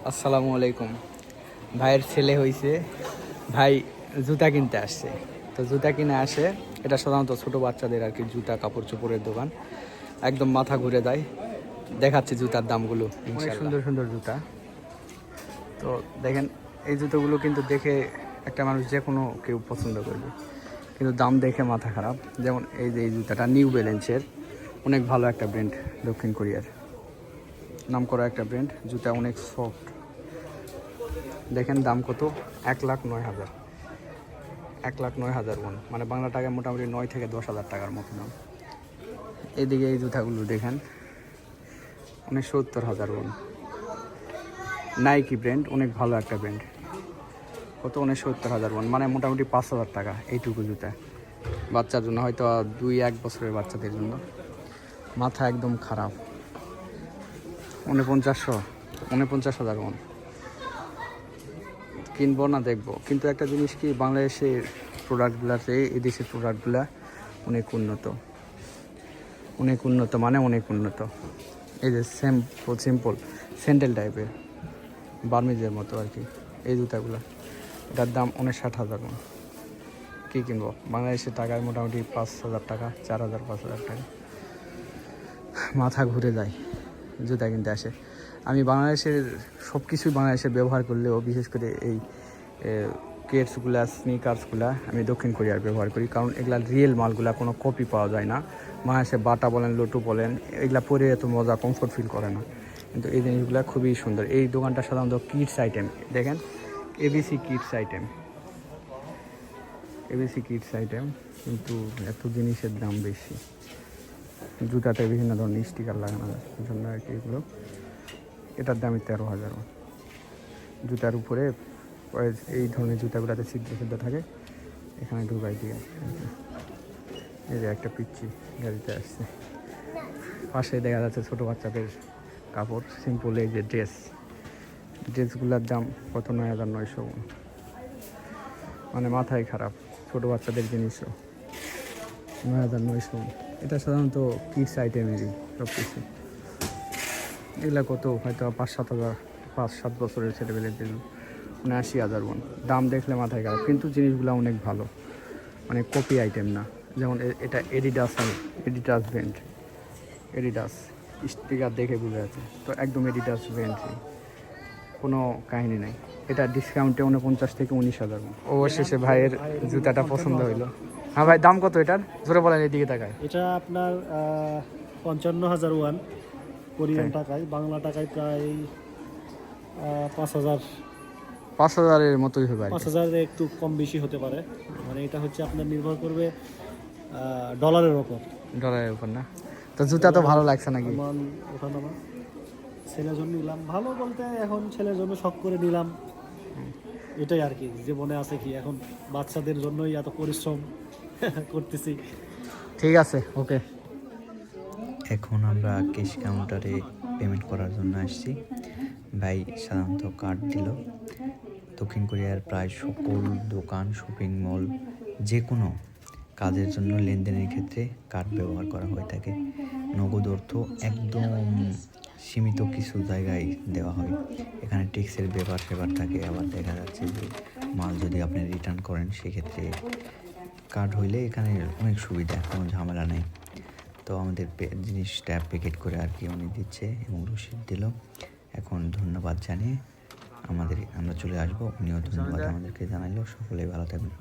আসসালামু আলাইকুম। ভাইয়ের ছেলে হয়েছে, ভাই জুতা কিনতে আসছে। তো জুতা কিনে আসে, এটা সাধারণত ছোটো বাচ্চাদের আর কি জুতা কাপড় চোপড়ের দোকান। একদম মাথা ঘুরে দেয়। দেখাচ্ছি জুতার দামগুলো, অনেক সুন্দর সুন্দর জুতা। তো দেখেন, এই জুতোগুলো কিন্তু দেখে একটা মানুষ যে কোনো কেউ পছন্দ করবে, কিন্তু দাম দেখে মাথা খারাপ। যেমন এই যে এই জুতাটা নিউ ব্যালেন্সের, অনেক ভালো একটা ব্র্যান্ড, দক্ষিণ কোরিয়ার নাম করা একটা ব্র্যান্ড। জুতা অনেক সফট। দেখেন দাম কত, 1,09,000, 1,09,000 ওয়ান, মানে বাংলা টাকায় মোটামুটি 9 থেকে 10,000 টাকার মতো দাম। এদিকে এই জুতাগুলো দেখেন, 70,000 ওয়ান, নাইকি ব্র্যান্ড, অনেক ভালো একটা ব্র্যান্ড। কত, 70,000 ওয়ান, মানে মোটামুটি 5,000 টাকা এইটুকু জুতা। বাচ্চার জন্য, হয়তো 2-1 বছরের বাচ্চাদের জন্য। মাথা একদম খারাপ, 49,000 ওয়ান। কিনবো না দেখবো, কিন্তু একটা জিনিস কি, বাংলাদেশের প্রোডাক্টগুলোর চেয়ে এদেশের প্রোডাক্টগুলো অনেক উন্নত, অনেক উন্নত, মানে অনেক উন্নত। এই যে সিম্পল স্যান্ডেল টাইপের, বার্মিজের মতো আর কি এই জুতাগুলো। এটার দাম 59,000 কী কিনবো, বাংলাদেশের টাকায় মোটামুটি 5,000 টাকা, 4,000 5,000 টাকা। মাথা ঘুরে যায় জুতা কিনতে আসে। আমি বাংলাদেশের সব কিছুই বাংলাদেশে ব্যবহার করলেও, বিশেষ করে এই কেটসগুলা, স্নিকার্সগুলা আমি দক্ষিণ কোরিয়ার ব্যবহার করি, কারণ এগুলা রিয়েল মালগুলা, কোনো কপি পাওয়া যায় না। বাংলাদেশে বাটা বলেন, লটু বলেন, এগুলা পরে এত মজা, কমফোর্ট ফিল করে না। কিন্তু এই জিনিসগুলো খুবই সুন্দর। এই দোকানটা সাধারণত কিডস আইটেম, দেখেন ABC kids item, ABC kids item, কিন্তু এত জিনিসের দাম বেশি। জুতাতে বিভিন্ন ধরনের স্টিকার লাগানো জন্য আর কি এগুলো। এটার দামই 13,000। জুতার উপরে এই ধরনের জুতাগুলোতে ছিদ্র থাকে, এখানে ঢুকাই দিয়ে। এই যে একটা পিচ্ছি গাড়িতে আসছে, পাশে দেখা যাচ্ছে ছোটো বাচ্চাদের কাপড়, সিম্পল এই যে ড্রেসগুলোর দাম কত, 9,900, মানে মাথায় খারাপ। ছোটো বাচ্চাদের জিনিসও 9,900। এটা সাধারণত কিডস আইটেমেরই সব কিছু। এগুলো কত, হয়তো 5-7 বছরের ছেলেবেলের জন্য, 79,000 ওয়ান। দাম দেখলে মাথায় খারাপ, কিন্তু জিনিসগুলো অনেক ভালো, মানে কপি আইটেম না। যেমন এটা এডিডাস ব্র্যান্ড, এডিডাস স্টিকার দেখে বুঝে আছে, তো একদম এডিডাস ব্র্যান্ড, কোনো কাহিনী নাই। এটা ডিসকাউন্টে 49 থেকে 19,000। অবশেষে ভাইয়ের জুতাটা পছন্দ হইলো। হ্যাঁ ভাই, দাম কত এটার, জোরে বলেন, এদিকে তাকায়। এটা আপনার 55,000 ওয়ান কোরিয়ান টাকায়, বাংলা টাকায় প্রায় 5,000। 5,000-এর মতোই হবে, 5,000 একটু কম বেশি হতে পারে। মানে এটা হচ্ছে আপনার নির্ভর করবে ডলারের ওপর। ডলারের উপর না? তো জুতা তো ভালো লাগছে নাকি? ওঠানামা ছেলের জন্য নিলাম, ভালো বলতে এখন ছেলের জন্য শখ করে নিলাম, এটাই আর কি। জীবনে আছে কি, এখন বাচ্চাদের জন্যই এত পরিশ্রম করতেছি। ঠিক আছে, ওকে। এখন আমরা ক্যাশ কাউন্টারে পেমেন্ট করার জন্য আসছি। ভাই সাধারণত কার্ড দিল। দক্ষিণ কোরিয়ার প্রায় সকল দোকান, শপিং মল, যে কোনো কাজের জন্য লেনদেনের ক্ষেত্রে কার্ড ব্যবহার করা হয়ে থাকে। নগদ অর্থ একদম সীমিত কিছু জায়গায় দেওয়া হয়। এখানে ট্যাক্সের ব্যাপার থাকে। আবার দেখা যাচ্ছে যে মাল যদি আপনি রিটার্ন করেন, সেক্ষেত্রে কার্ড হইলে এখানে অনেক সুবিধা, কোনো ঝামেলা নেই। তো আমাদের জিনিসটা প্যাকেট করে আর কি উনি দিচ্ছে এবং রসিদ দিল। এখন ধন্যবাদ জানিয়ে আমরা চলে আসবো। উনিও ধন্যবাদ আমাদেরকে জানাইলো। সকলেই ভালো থাকবেন।